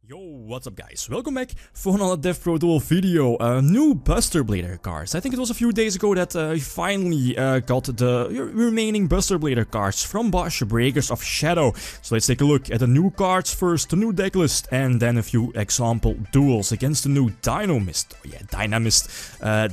Yo, what's up guys? Welcome back for another DevPro Duel video. New Buster Blader cards. I think it was a few days ago that I finally got the remaining Buster Blader cards from BOSH, Breakers of Shadow. So let's take a look at the new cards first, the new deck list, and then a few example duels against the new Dinomist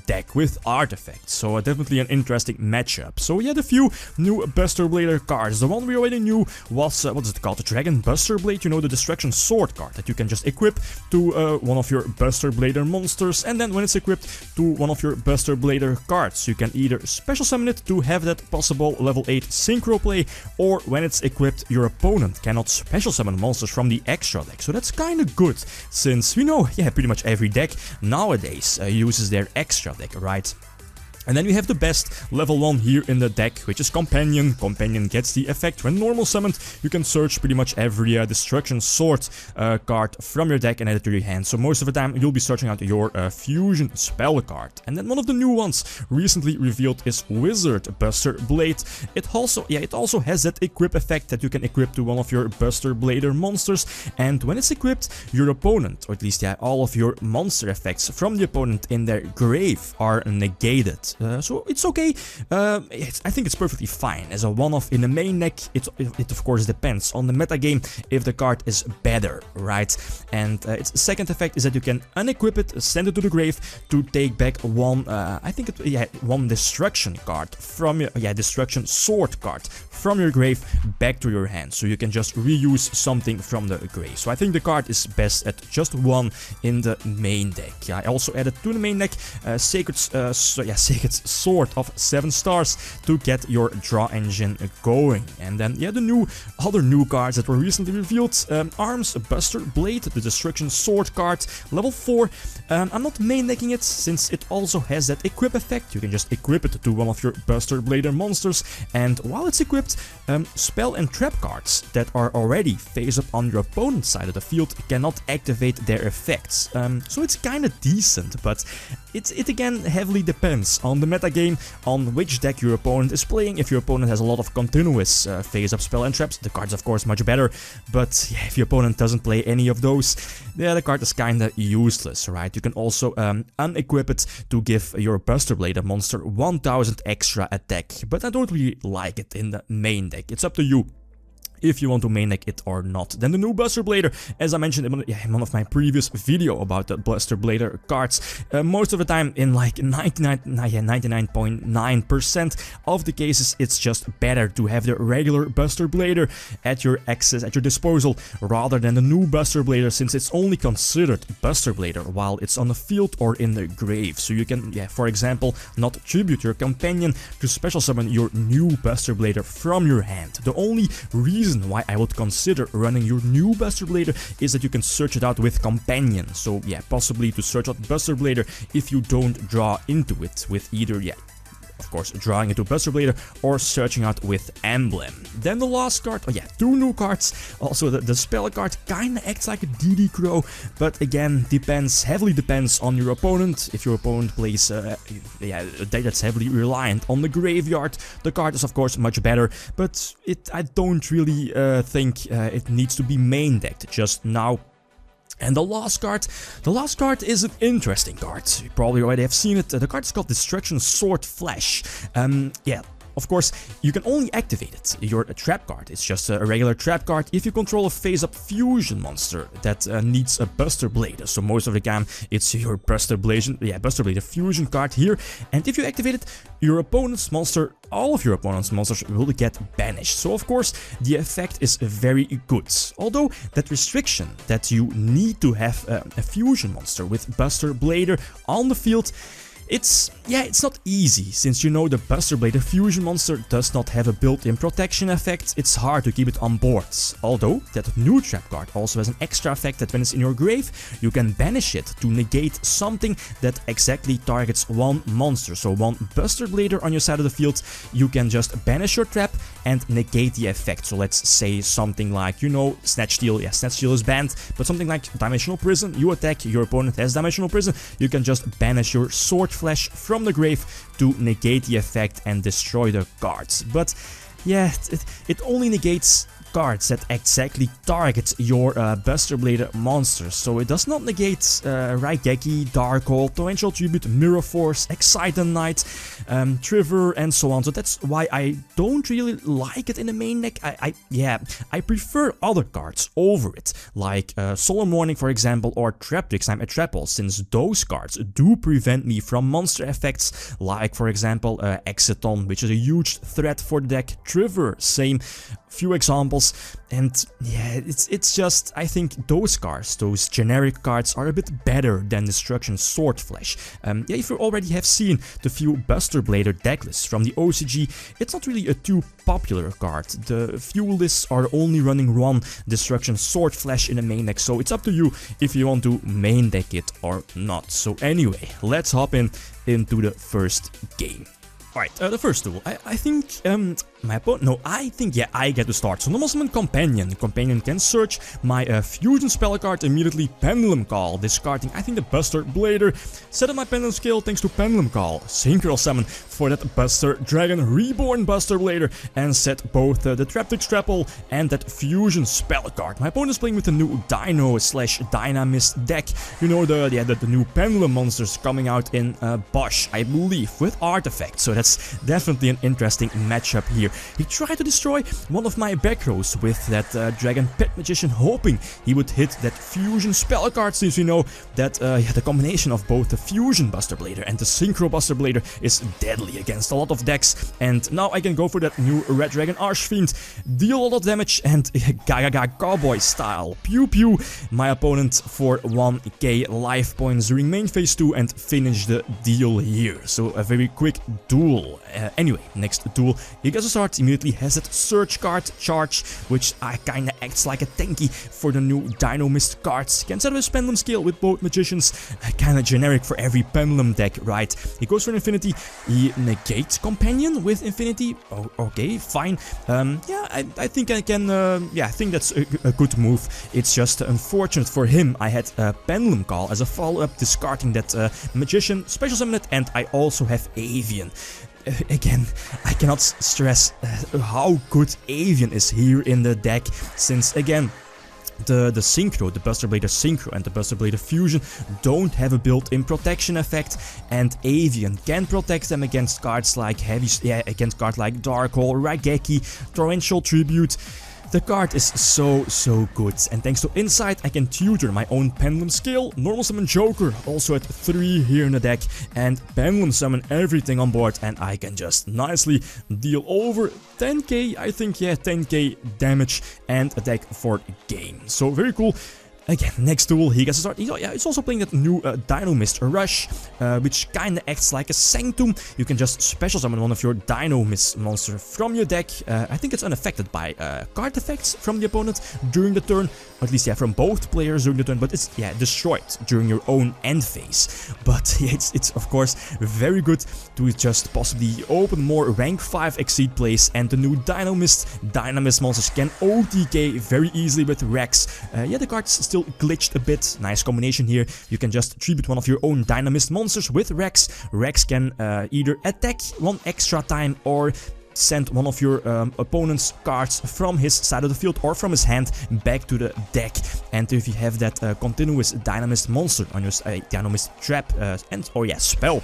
deck with artifacts. So definitely an interesting matchup. So we had a few new Buster Blader cards. The one we already knew was, what is it called? The Dragon Buster Blade, you know, the Destruction Sword card that you can just equip to one of your Buster Blader monsters, and then when it's equipped to one of your Buster Blader cards, you can either special summon it to have that possible level 8 synchro play, or when it's equipped, your opponent cannot special summon monsters from the extra deck. So that's kinda good, since we know, pretty much every deck nowadays uses their extra deck, right? And then we have the best level 1 here in the deck, which is Companion. Companion gets the effect when normal summoned. You can search pretty much every Destruction Sword card from your deck and add it to your hand. So most of the time you'll be searching out your Fusion spell card. And then one of the new ones recently revealed is Wizard Buster Blade. It also has that equip effect that you can equip to one of your Buster Blader monsters. And when it's equipped, your opponent, or at least all of your monster effects from the opponent in their grave are negated. So it's okay, I think it's perfectly fine. As a one-off in the main deck, it of course depends on the metagame if the card is better, right? And its second effect is that you can unequip it, send it to the grave to take back one, one destruction card from your, destruction sword card from your grave back to your hand. So you can just reuse something from the grave. So I think the card is best at just one in the main deck. Yeah, I also added to the main deck Sacred Sword of 7 stars to get your draw engine going. And then the other new cards that were recently revealed, Arms Buster Blade, the Destruction Sword card, level 4. I'm not main decking it since it also has that equip effect. You can just equip it to one of your Buster Blader monsters, and while it's equipped, spell and trap cards that are already face up on your opponent's side of the field cannot activate their effects. So it's kinda decent, but it again heavily depends on the metagame, on which deck your opponent is playing. If your opponent has a lot of continuous face-up spell and traps, the card's of course much better, but if your opponent doesn't play any of those, the card is kinda useless, right? You can also unequip it to give your Buster Blader monster 1000 extra attack, but I don't really like it in the main deck. It's up to you if you want to main deck it or not. Then the new Buster Blader, as I mentioned in one of my previous video about the Buster Blader cards, most of the time in like 99.9% of the cases, it's just better to have the regular Buster Blader at your disposal rather than the new Buster Blader, since it's only considered Buster Blader while it's on the field or in the grave. So you can, for example, not tribute your companion to special summon your new Buster Blader from your hand. The only reason why I would consider running your new Buster Blader is that you can search it out with Companion. So possibly to search out Buster Blader if you don't draw into it with either, of course, drawing into Buster Blader or searching out with Emblem. Then the last card, two new cards. Also the spell card kinda acts like a DD Crow, but again, heavily depends on your opponent. If your opponent plays a deck that's heavily reliant on the graveyard, the card is of course much better, but I don't really think it needs to be main decked just now. And the last card is an interesting card. You probably already have seen it. The card is called Destruction Sword Flash. Of course, you can only activate it, your trap card. It's just a regular trap card if you control a face-up fusion monster that needs a Buster Blader. So most of the time, it's your Buster Blader fusion card here. And if you activate it, your opponent's monster, all of your opponent's monsters will get banished. So of course, the effect is very good. Although that restriction that you need to have a fusion monster with Buster Blader on the field, it's not easy, since you know the Buster Blader fusion monster does not have a built-in protection effect. It's hard to keep it on board. Although that new trap card also has an extra effect that when it's in your grave, you can banish it to negate something that exactly targets one monster. So one Buster Blader on your side of the field, you can just banish your trap and negate the effect. So let's say something like, you know, Snatch Steal. Snatch Steal is banned, but something like Dimensional Prison, you attack, your opponent has Dimensional Prison, you can just banish your Sword Flash from the grave to negate the effect and destroy the cards. But it only negates cards that exactly target your Buster Blader monsters. So it does not negate Raigeki, Dark Hole, Torrential Tribute, Mirror Force, Excite Knight, Trigger, and so on. So that's why I don't really like it in the main deck. I prefer other cards over it, like Solemn Warning, for example, or Traptrix Time Attrapple, since those cards do prevent me from monster effects, like, for example, Exiton, which is a huge threat for the deck. Trigger, same. Few examples, and yeah, it's just, I think those cards, those generic cards, are a bit better than Destruction Swordflesh. Yeah, if you already have seen the few Buster Blader decklists from the OCG, it's not really a too popular card. The few lists are only running one Destruction Swordflesh in the main deck, so it's up to you if you want to main deck it or not. So anyway, let's hop into the first game. Alright, the first duel. I think, my opponent, no, I think, yeah, I get to start. So normal summon Companion. Companion can search my fusion spell card, immediately Pendulum Call, discarding, I think, the Buster Blader. Set up my Pendulum skill thanks to Pendulum Call. Synchro summon for that Buster Dragon Reborn Buster Blader, and set both the Traptrix Trapple and that fusion spell card. My opponent is playing with the new Dino/Dynamist deck. You know, the new Pendulum monsters coming out in BOSH, I believe, with artifacts. So that's definitely an interesting matchup here. He tried to destroy one of my back rows with that Dragon Pet Magician, hoping he would hit that fusion spell card, since we know that the combination of both the fusion Buster Blader and the synchro Buster Blader is deadly against a lot of decks. And now I can go for that new Red Dragon Archfiend, deal a lot of damage, and Gaga Cowboy style, pew pew my opponent for 1k life points during main phase 2 and finish the deal here. So a very quick duel. Anyway, next duel, he gets to start, immediately has that Search card charge, which kinda acts like a tanky for the new Dinomist cards. He can set up his Pendulum skill with both Magicians, kinda generic for every Pendulum deck, right? He goes for Infinity, he negates Companion with Infinity. Oh, okay, fine. Yeah, I think I can, yeah, I think that's a good move. It's just unfortunate for him. I had Pendulum Call as a follow-up, discarding that Magician, special summon it, and I also have Avian. Again, I cannot stress how good Avian is here in the deck, since again, the Synchro, the Buster Blader Synchro and the Buster Blader Fusion don't have a built-in protection effect, and Avian can protect them against cards like against cards like Dark Hole, Raigeki, Torrential Tribute. The card is so good, and thanks to Insight I can tutor my own Pendulum skill, normal summon Joker, also at 3 here in the deck, and Pendulum summon everything on board, and I can just nicely deal over 10k, I think, yeah, 10k damage and attack for the game. So very cool. Again, next duel, he gets to start. He's also playing that new Dinomist Rush, which kinda acts like a Sanctum. You can just special summon one of your Dinomist monster from your deck. I think it's unaffected by card effects from the opponent during the turn. Or at least, yeah, from both players during the turn, but it's, yeah, destroyed during your own end phase. But yeah, it's of course very good to just possibly open more rank 5 Exceed plays, and the new Dynamist monsters can OTK very easily with Rex. Yeah, the card's still glitched a bit. Nice combination here. You can just tribute one of your own Dynamist monsters with Rex. Rex can either attack 1 extra time or send one of your opponent's cards from his side of the field or from his hand back to the deck. And if you have that continuous Dynamist monster on your Dynamist trap or yeah, spell,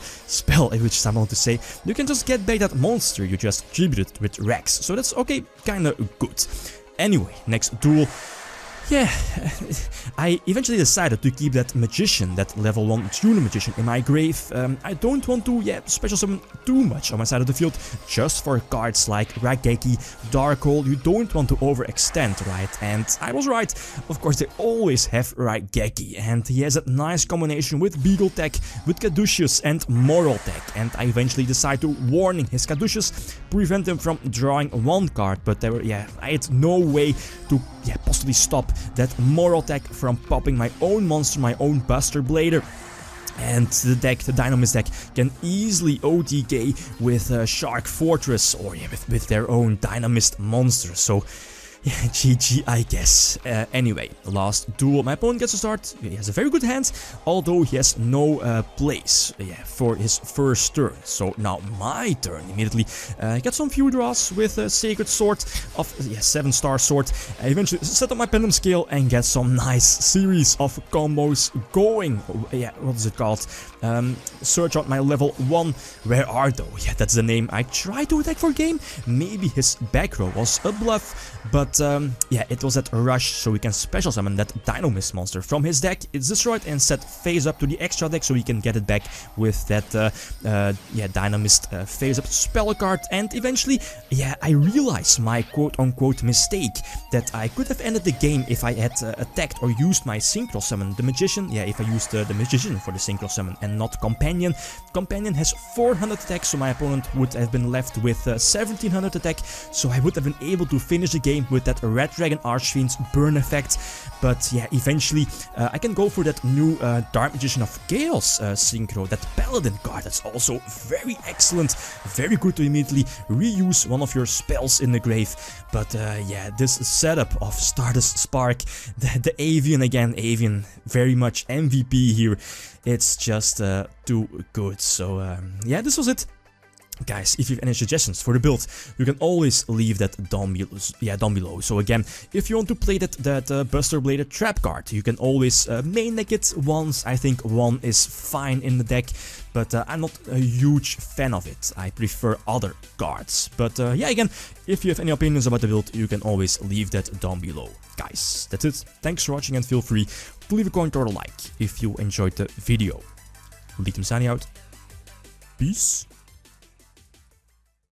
which I want to say, you can just get back that monster you just tributed with Rex. So that's okay, kinda good. Anyway, next duel. Yeah, I eventually decided to keep that Magician, that level 1 Tuner Magician in my grave. I don't want to, yeah, special summon too much on my side of the field, just for cards like Raigeki, Dark Hole. You don't want to overextend, right? And I was right. Of course, they always have Raigeki, and he has that nice combination with Beagle Tech, with Caduceus and Moral Tech. And I eventually decided to warning his Caduceus, prevent him from drawing 1 card, but there were, yeah, I had no way to, yeah, possibly stop that Moral Tech from popping my own monster, my own Buster Blader. And the deck, the Dinomist deck, can easily OTK with Shark Fortress, or yeah, with their own Dynamist monster. So GG, I guess. Anyway, last duel. My opponent gets to start. He has a very good hand, although he has no plays for his first turn. So now my turn immediately. Get some few draws with a Sacred Sword of 7-star sword. I eventually set up my Pendulum Scale and get some nice series of combos going. What is it called? Search out my level 1. Where are those? Yeah, that's the name. I tried to attack for game. Maybe his back row was a bluff, but it was at Rush, so we can special summon that Dinomist monster from his deck. It's destroyed and set face up to the extra deck, so we can get it back with that Dinomist face up spell card. And eventually, I realized my quote-unquote mistake that I could have ended the game if I had attacked or used my Synchro Summon. The Magician, if I used the Magician for the Synchro Summon and not Companion. Companion has 400 attack, so my opponent would have been left with 1700 attack, so I would have been able to finish the game with that Red Dragon Archfiend's burn effect. But eventually I can go for that new Dark Magician of Chaos Synchro, that Paladin card. That's also very excellent, very good to immediately reuse one of your spells in the grave. But this setup of Stardust Spark, the Avian again, Avian very much MVP here. It's just too good. So this was it. Guys, if you have any suggestions for the build, you can always leave that down below. So again, if you want to play that Buster Blader trap card, you can always main deck it once. I think one is fine in the deck, but I'm not a huge fan of it. I prefer other cards. But again, if you have any opinions about the build, you can always leave that down below. Guys, that's it. Thanks for watching and feel free to leave a comment or a like if you enjoyed the video. Lithium signing out. Peace.